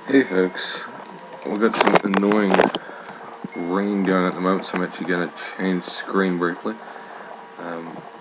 Hey folks, we've got some annoying rain going at the moment, so I'm actually going to change screen briefly.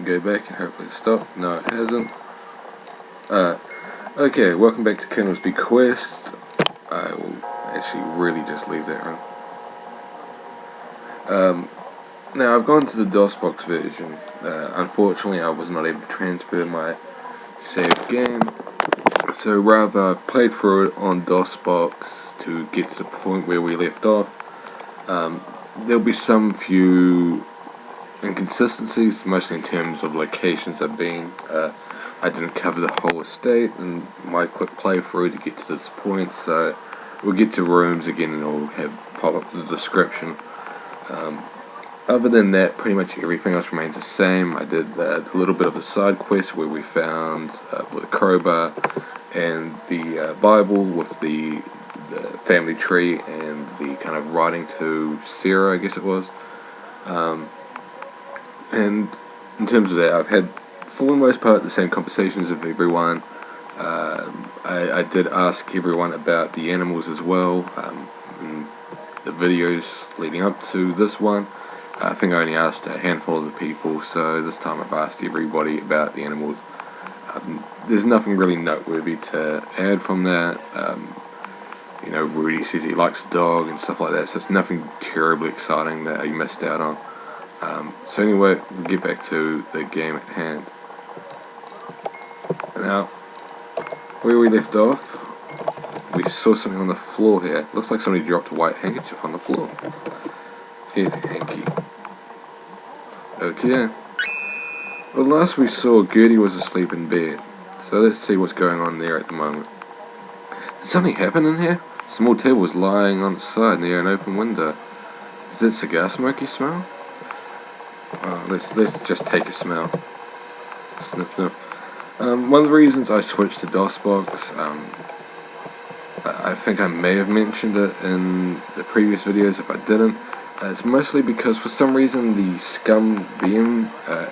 Go back and hopefully stop. No, it hasn't. Okay, welcome back to Colonel's Bequest. I will actually really just leave that run. Now, I've gone to the DOSBox version. Unfortunately, I was not able to transfer my saved game. So rather, I've played through it on DOSBox to get to the point where we left off. There'll be some few inconsistencies, mostly in terms of locations I've been. I didn't cover the whole estate in my quick playthrough to get to this point, so we'll get to rooms again and it'll pop up the description. Other than that, pretty much everything else remains the same. I did a little bit of a side quest where we found with a crowbar and the Bible with the family tree and the kind of writing to Sarah, I guess it was. And in terms of that, I've had, for the most part, the same conversations with everyone. I did ask everyone about the animals as well in the videos leading up to this one. I think I only asked a handful of the people, so this time I've asked everybody about the animals. There's nothing really noteworthy to add from that. Rudy says he likes the dog and stuff like that, so it's nothing terribly exciting that you missed out on. So anyway, we'll get back to the game at hand. Now, where we left off, we saw something on the floor here. Looks like somebody dropped a white handkerchief on the floor. Yeah, hanky. Okay. Well, last we saw, Gertie was asleep in bed. So let's see what's going on there at the moment. Did something happen in here? A small table was lying on its side near an open window. Is that cigar smoke you smell? Oh, let's just take a smell. Sniff, sniff. One of the reasons I switched to DOSBox, I think I may have mentioned it in the previous videos if I didn't. It's mostly because for some reason the Scum VM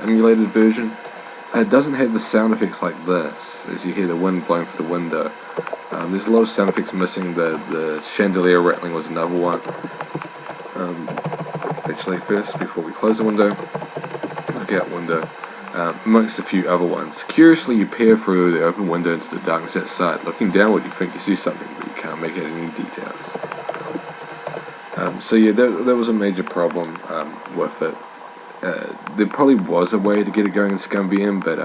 emulated version doesn't have the sound effects like this, as you hear the wind blowing through the window. There's a lot of sound effects missing. The chandelier rattling was another one. Actually, first, before we close the window, look out window, amongst a few other ones. Curiously, you peer through the open window into the darkness outside. Looking downward, you think you see something, but you can't make out any details. So yeah, there was a major problem with it. There probably was a way to get it going in ScumVM, but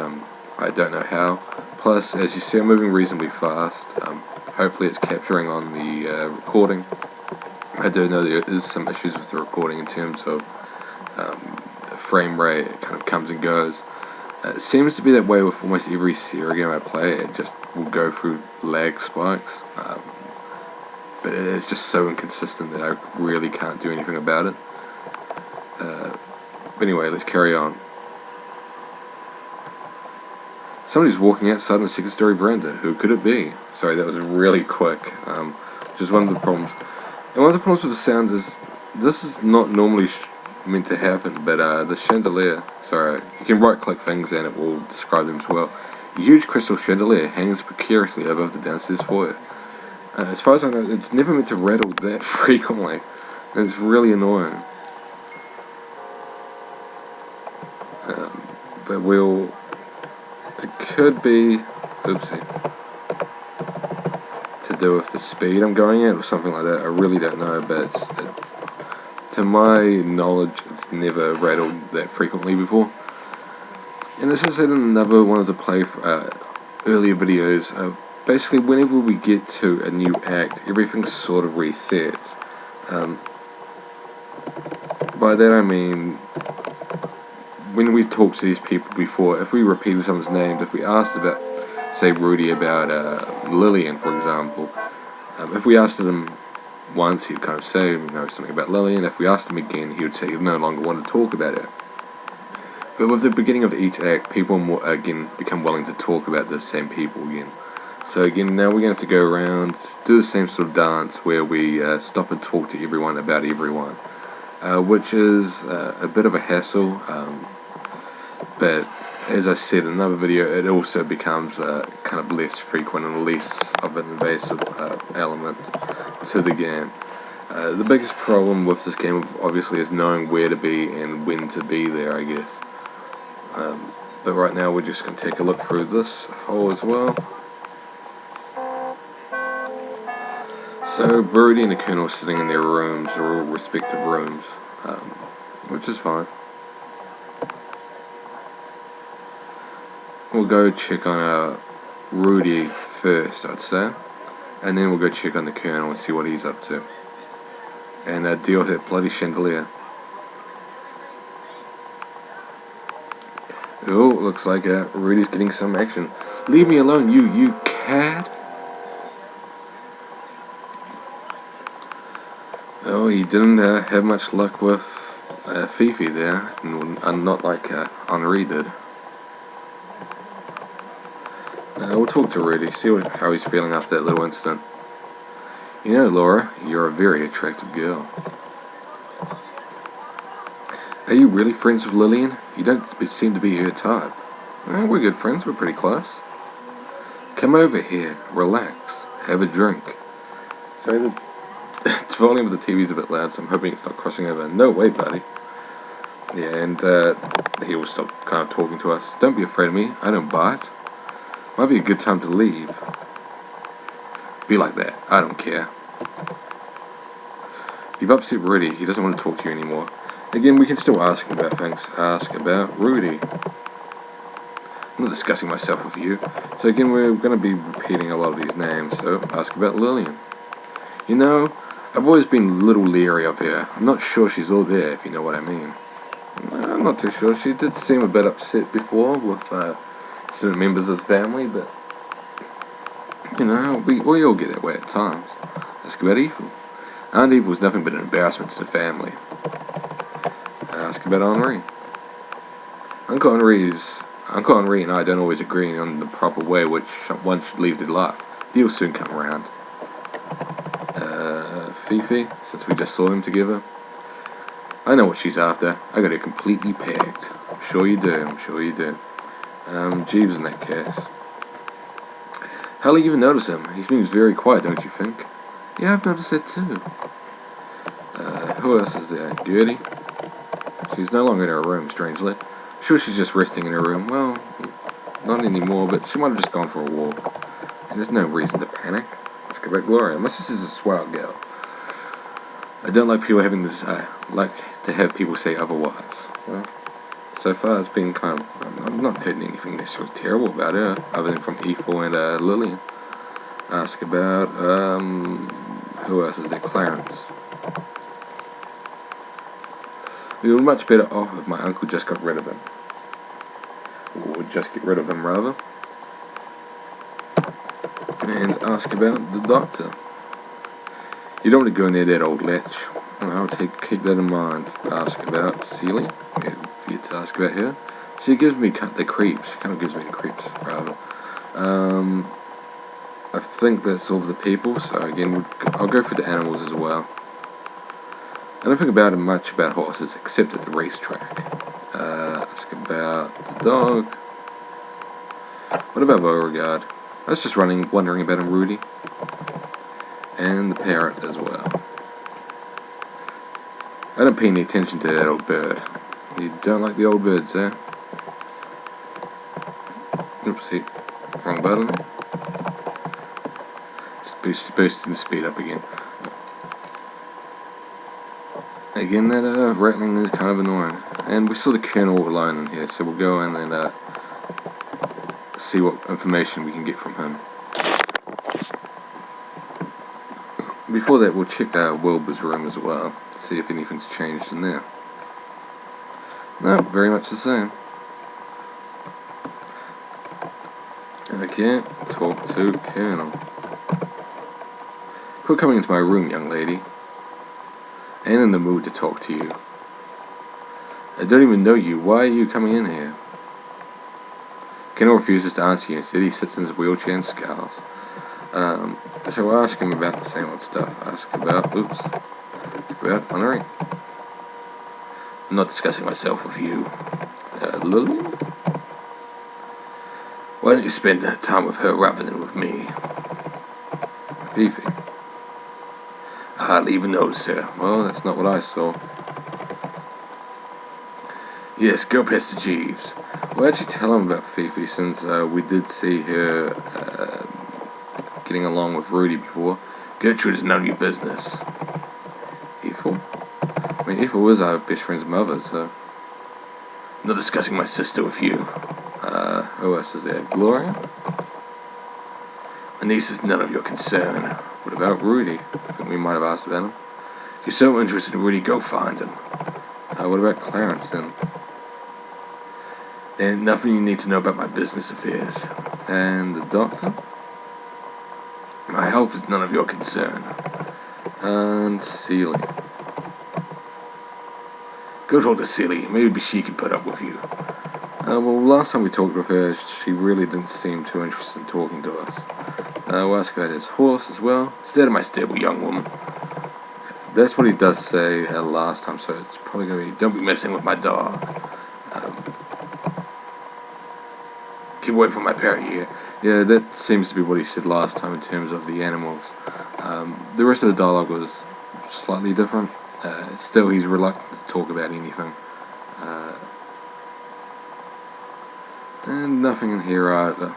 I don't know how. Plus, as you see, I'm moving reasonably fast. Hopefully it's capturing on the recording. I do know there is some issues with the recording in terms of frame rate. It kind of comes and goes. It seems to be that way with almost every Sierra game I play. It just will go through lag spikes. But it's just so inconsistent that I really can't do anything about it. But anyway, let's carry on. Somebody's walking outside on the second-story veranda. Who could it be? Sorry, that was really quick. Which is one of the problems. And one of the problems with the sound is, this is not normally meant to happen, but the chandelier, sorry, you can right-click things and it will describe them as well. A huge crystal chandelier hangs precariously above the downstairs foyer. As far as I know, it's never meant to rattle that frequently, and it's really annoying. But it could be, oopsie, to do with the speed I'm going at or something like that. I really don't know, but to my knowledge, it's never rattled that frequently before. And as I said in another one of the earlier videos, basically whenever we get to a new act, everything sort of resets. By that I mean, when we talked to these people before, if we repeated someone's name, if we asked about, say Rudy about Lillian, for example, if we asked him once, he'd kind of say, something about Lillian. If we asked him again, he would say he no longer wanted to talk about it. But with the beginning of each act, people again become willing to talk about the same people again. So again, now we're going to have to go around, do the same sort of dance where we stop and talk to everyone about everyone, which is a bit of a hassle. but as I said in another video, it also becomes kind of less frequent and less of an invasive element to the game. The biggest problem with this game obviously is knowing where to be and when to be there, I guess. But right now we're just going to take a look through this hole as well. So Rudy and the Colonel are sitting in their rooms, or respective rooms, which is fine. We'll go check on Rudy first, I'd say, and then we'll go check on the Colonel and see what he's up to, and deal with that bloody chandelier. Oh, looks like Rudy's getting some action. Leave me alone, you cat! Oh, he didn't have much luck with Fifi there, and not like Henri did. We'll talk to Rudy, see how he's feeling after that little incident. You know, Laura, you're a very attractive girl. Are you really friends with Lillian? You don't seem to be her type. We're good friends, we're pretty close. Come over here, relax, have a drink. Sorry, the volume of the TV's a bit loud, so I'm hoping it's not crossing over. No way, buddy. Yeah, and he will stop kind of talking to us. Don't be afraid of me, I don't bite. Might be a good time to leave. Be like that, I don't care. You've upset Rudy, he doesn't want to talk to you anymore. Again, we can still ask him about things. Ask about Rudy. I'm not discussing myself with you. So again, we're going to be repeating a lot of these names, so ask about Lillian. You know, I've always been a little leery of her. I'm not sure she's all there, if you know what I mean. I'm not too sure. She did seem a bit upset before with certain members of the family, but you know, we all get that way at times. Ask about Evil. Aunt Evil was nothing but an embarrassment to the family. Ask about Henri. Uncle Henri and I don't always agree on the proper way which one should leave their life. He'll soon come around. Fifi, since we just saw them together. I know what she's after. I got her completely pegged. I'm sure you do, I'm sure you do. Jeeves in that case. Hardly even notice him. He seems very quiet, don't you think? Yeah, I've noticed that too. Who else is there? Gertie? She's no longer in her room, strangely. I'm sure she's just resting in her room. Well, not anymore, but she might have just gone for a walk. And there's no reason to panic. Let's go back Gloria. My sister's a swell girl. I don't like people having this, like to have people say otherwise. Well, so far it's been kind of, I've not heard anything necessarily terrible about her, other than from Ethel and Lillian. Ask about, who else is there? Clarence. We were much better off if my uncle just got rid of him. Or would just get rid of him, rather. And ask about the doctor. You don't want to go near that old lich. I'll keep that in mind. Ask about Celie. For you to ask about her. She gives me the creeps. She kind of gives me the creeps, rather. I think that's all of the people, so again, I'll go for the animals as well. I don't think much about horses except at the racetrack. Ask about the dog. What about Beauregard? I was just wondering about him, Rudy. And the parrot as well. I don't pay any attention to that old bird. You don't like the old birds, eh? Oopsie. Wrong button. Boosting the speed up again. Again, that rattling is kind of annoying. And we saw the Colonel alone in here, so we'll go in and see what information we can get from him. Before that, we'll check Wilbur's room as well, see if anything's changed in there. No, very much the same. Okay, talk to Colonel. Quit coming into my room, young lady. I ain't in the mood to talk to you. I don't even know you. Why are you coming in here? Colonel refuses to answer you. Instead, he sits in his wheelchair and scowls. So we'll ask him about the same old stuff. Ask about Henri. I'm not discussing myself with you. Lily? Why don't you spend time with her rather than with me? Fifi. I hardly even noticed her. Well, that's not what I saw. Yes, go pester Jeeves. We'll actually tell him about Fifi since we did see her getting along with Rudy before. Gertrude is none of your business. Ethel? I mean, Ethel was our best friend's mother, so... I'm not discussing my sister with you. Who else is there? Gloria? My niece is none of your concern. What about Rudy? I think we might have asked about him. If you're so interested in Rudy, go find him. What about Clarence, then? There's nothing you need to know about my business affairs. And the doctor? My health is none of your concern. And Celie. Go talk to Celie. Maybe she can put up with you. Well, last time we talked with her, she really didn't seem too interested in talking to us. We'll ask about his horse as well. Stay out of my stable, young woman. That's what he does say last time, so it's probably going to be, don't be messing with my dog. Keep away from my parrot here. Yeah, that seems to be what he said last time in terms of the animals. The rest of the dialogue was slightly different. Still, he's reluctant to talk about anything. And nothing in here either.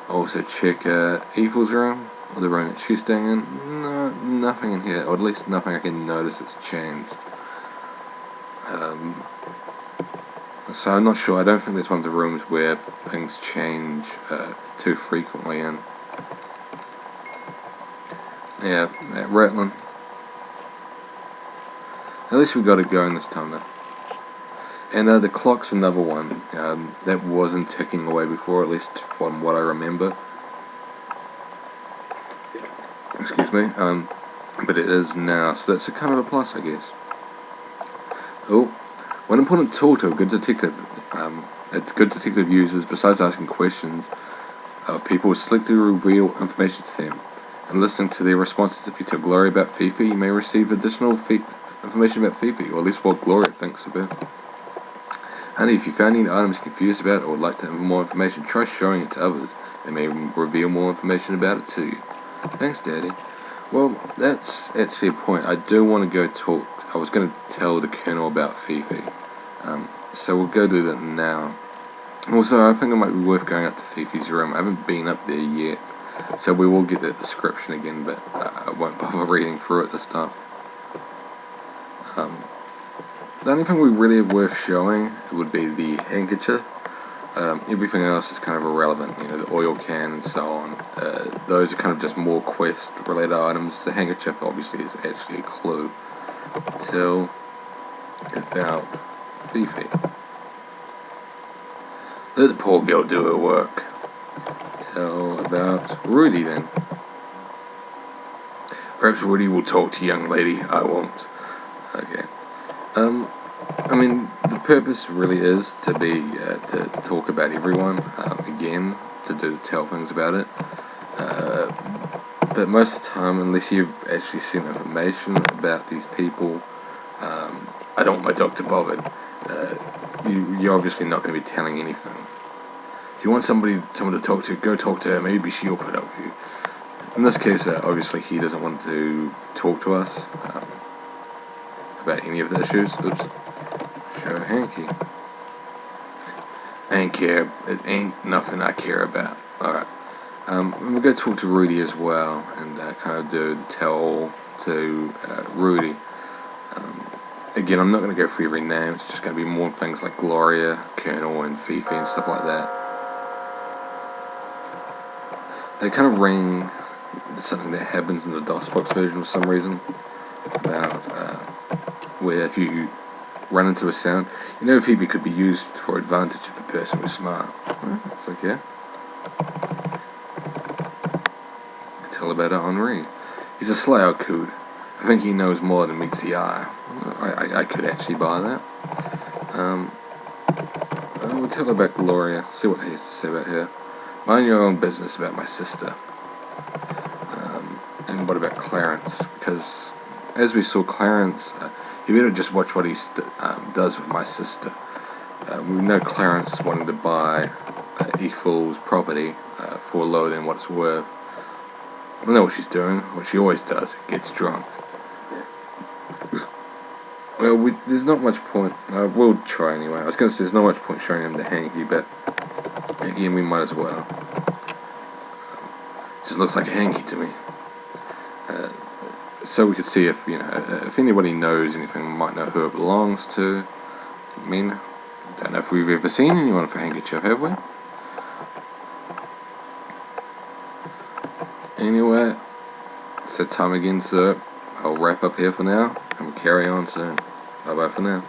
Also check Ethel's room, or the room that she's staying in. No, nothing in here, or at least nothing I can notice that's changed. So I'm not sure. I don't think there's one of the rooms where things change too frequently in. Yeah, rattling. At least we got it going this time though. And the clock's another one that wasn't ticking away before, at least from what I remember. Excuse me. But it is now, so that's a kind of a plus, I guess. Oh, one important tool to a good detective. Good detective uses, besides asking questions of people, is selectively reveal information to them. And listening to their responses, if you tell Gloria about Fifi, you may receive additional information about Fifi, or at least what Gloria thinks of her. Honey, if you found any items you're confused about or would like to have more information, try showing it to others. They may reveal more information about it to you. Thanks, Daddy. Well, that's actually a point. I do want to go talk. I was going to tell the Colonel about Fifi. So we'll go do that now. Also, I think it might be worth going up to Fifi's room. I haven't been up there yet. So we will get that description again, but I won't bother reading through it this time. The only thing we really have worth showing would be the handkerchief. Everything else is kind of irrelevant, you know, the oil can and so on. Those are kind of just more quest-related items. The handkerchief obviously is actually a clue. Tell about Fifi. Let the poor girl do her work. Tell about Rudy then. Perhaps Rudy will talk to young lady. I won't. Okay. I mean, the purpose really is to be, to talk about everyone, again, to tell things about it, but most of the time, unless you've actually seen information about these people, I don't want my doctor bothered, you're obviously not going to be telling anything. If you want someone to talk to, go talk to her, maybe she'll put up with you. In this case, obviously he doesn't want to talk to us, about any of the issues. Oops. Show hanky. I ain't care. It ain't nothing I care about. Alright. We'll go talk to Rudy as well and kind of do the tell to Rudy. Again, I'm not going to go through every name. It's just going to be more things like Gloria, Colonel, and Fifi and stuff like that. They kind of ring something that happens in the DOS box version for some reason about where if you run into a sound, you know Fifi could be used for advantage if a person was smart. That's okay. Tell about Henri. He's a sly old coot. I think he knows more than meets the eye. I could actually buy that. We'll tell about Gloria, see what he has to say about her. Mind your own business about my sister. And what about Clarence? Because as we saw, Clarence, you better just watch what he does with my sister. We know Clarence wanted to buy Ethel's property for lower than what it's worth. I know what she's doing, what she always does, gets drunk. Well, there's not much point. We'll try anyway. I was going to say there's not much point showing him the hanky, but again, we might as well. Just looks like a hanky to me. So we could see if, if anybody knows anything, might know who it belongs to. I mean, don't know if we've ever seen anyone with a handkerchief, have we? Anyway, it's that time again, so I'll wrap up here for now, and we'll carry on soon. Bye bye for now.